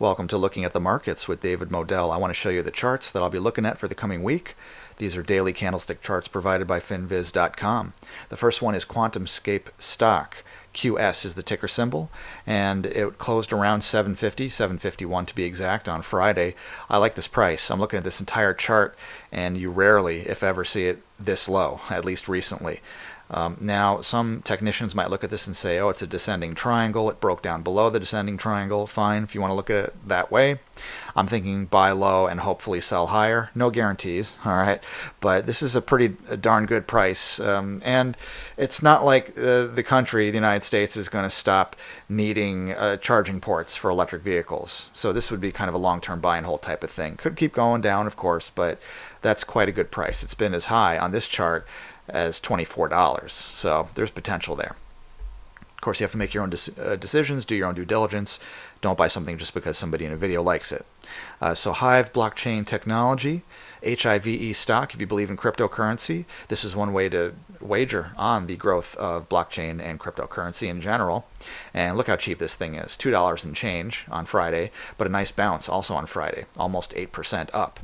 Welcome to Looking at the Markets with David Modell. I want to show you the charts that I'll be looking at for the coming week. These are daily candlestick charts provided by finviz.com. The first one is QuantumScape stock. QS is the ticker symbol, and it closed around 750, 751 to be exact, on Friday. I like this price. I'm looking at this entire chart, and you rarely, if ever, see it this low, at least recently. Now, some technicians might look at this and say, oh, it's a descending triangle. It broke down below the descending triangle. Fine, if you want to look at it that way. I'm thinking buy low and hopefully sell higher. No guarantees, all right? But this is a pretty darn good price. And it's not like the country, the United States, is going to stop needing charging ports for electric vehicles. So this would be kind of a long-term buy and hold type of thing. Could keep going down, of course, but that's quite a good price. It's been as high on this chart as $24. So there's potential there. Of course, you have to make your own decisions, do your own due diligence. Don't buy something just because somebody in a video likes it. So Hive Blockchain Technology, HIVE stock, if you believe in cryptocurrency, this is one way to wager on the growth of blockchain and cryptocurrency in general. And look how cheap this thing is, $2 and change on Friday, but a nice bounce also on Friday, almost 8% up.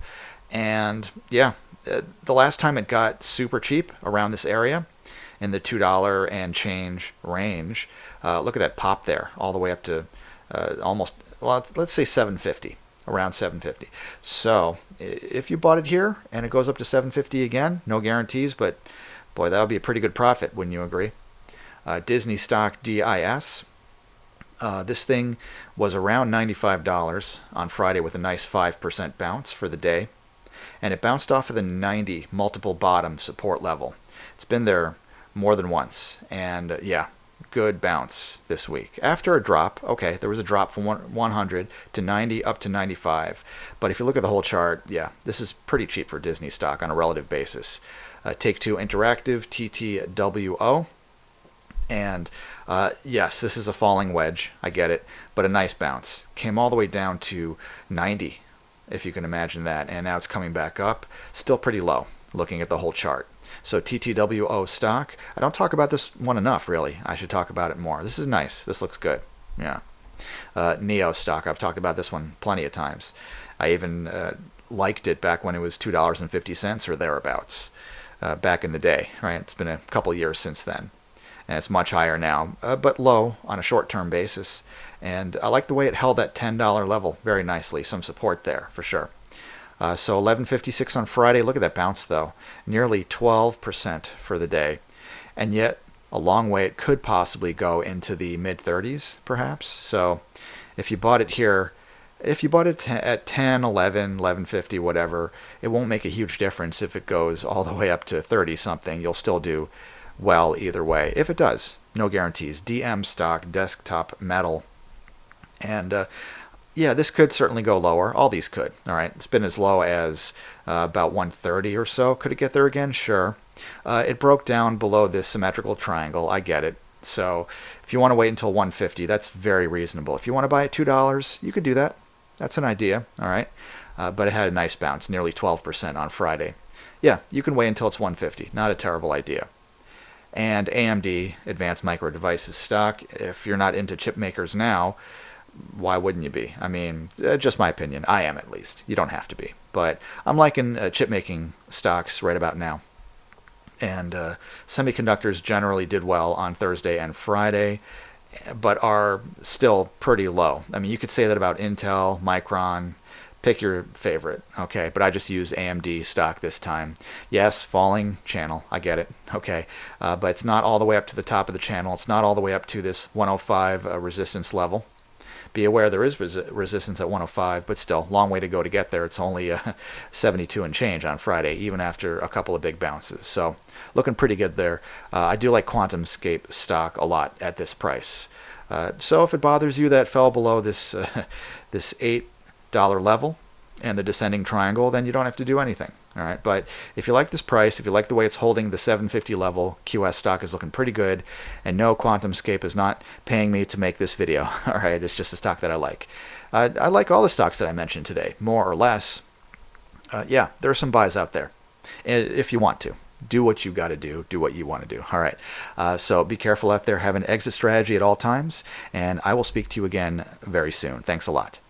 And yeah, the last time it got super cheap around this area, in the $2 and change range, look at that pop there, all the way up to almost, well, let's say 750, around 750. So if you bought it here and it goes up to 750 again, no guarantees, but boy, that would be a pretty good profit, wouldn't you agree? Disney stock DIS. This thing was around $95 on Friday with a nice 5% bounce for the day. And it bounced off of the 90 multiple bottom support level. It's been there more than once. And yeah, good bounce this week. After a drop, okay, there was a drop from 100 to 90 up to 95. But if you look at the whole chart, yeah, this is pretty cheap for Disney stock on a relative basis. Take-Two Interactive, TTWO. And yes, this is a falling wedge. I get it. But a nice bounce. Came all the way down to 90. If you can imagine that, and now it's coming back up, still pretty low, looking at the whole chart. So TTWO stock, I don't talk about this one enough, really. I should talk about it more. This is nice. This looks good. Yeah. NEO stock, I've talked about this one plenty of times. I even liked it back when it was $2.50 or thereabouts, back in the day, right? It's been a couple years since then. And it's much higher now, but low on a short-term basis. And I like the way it held that $10 level very nicely. Some support there, for sure. So 11.56 on Friday. Look at that bounce, though. Nearly 12% for the day. And yet, a long way it could possibly go into the mid-30s, perhaps. So if you bought it here, if you bought it at 10, 11, 11.50, whatever, it won't make a huge difference if it goes all the way up to 30-something. You'll still do well either way. If it does, no guarantees. DM stock, Desktop Metal. And yeah, this could certainly go lower. All these could. All right, it's been as low as about 130 or so. Could it get there again? Sure. It broke down below this symmetrical triangle. I get it. So if you want to wait until 150, that's very reasonable. If you want to buy at $2, you could do that. That's an idea. All right, but it had a nice bounce, nearly 12% on Friday. Yeah, you can wait until it's 150. Not a terrible idea. And AMD, Advanced Micro Devices stock, if you're not into chip makers now, why wouldn't you be? I mean, just my opinion. I am, at least. You don't have to be. But I'm liking chip making stocks right about now. And semiconductors generally did well on Thursday and Friday, but are still pretty low. I mean, you could say that about Intel, Micron. Pick your favorite, okay? But I just use AMD stock this time. Yes, falling channel, I get it, okay? But it's not all the way up to the top of the channel. It's not all the way up to this 105 resistance level. Be aware there is resistance at 105, but still, long way to go to get there. It's only 72 and change on Friday, even after a couple of big bounces. So looking pretty good there. I do like QuantumScape stock a lot at this price. So if it bothers you that it fell below this this $8 level and the descending triangle, then you don't have to do anything. All right, but if you like this price, if you like the way it's holding the 750 level, QS stock is looking pretty good, and no, QuantumScape is not paying me to make this video. All right, it's just a stock that I like. I like all the stocks that I mentioned today, more or less. Yeah, there are some buys out there, if you want to. Do what you got to do. Do what you want to do. All right, so be careful out there. Have an exit strategy at all times, and I will speak to you again very soon. Thanks a lot.